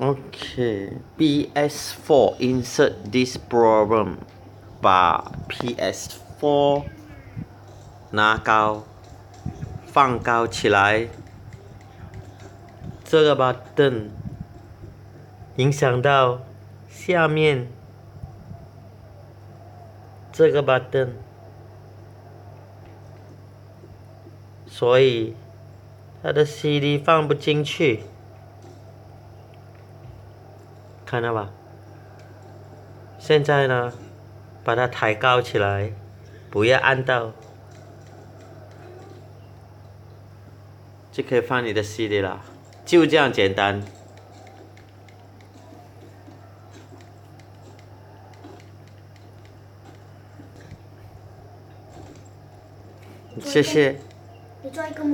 OK, Ps4 insert this problem. 把 Ps4 拿高，放高起来。这个 button 影响到下面这个 button， 所以它的 CD 放不进去，看到吧？现在呢，把它抬高起来，不要按到，就可以放你的 CD 了，就这样简单。谢谢。你做一个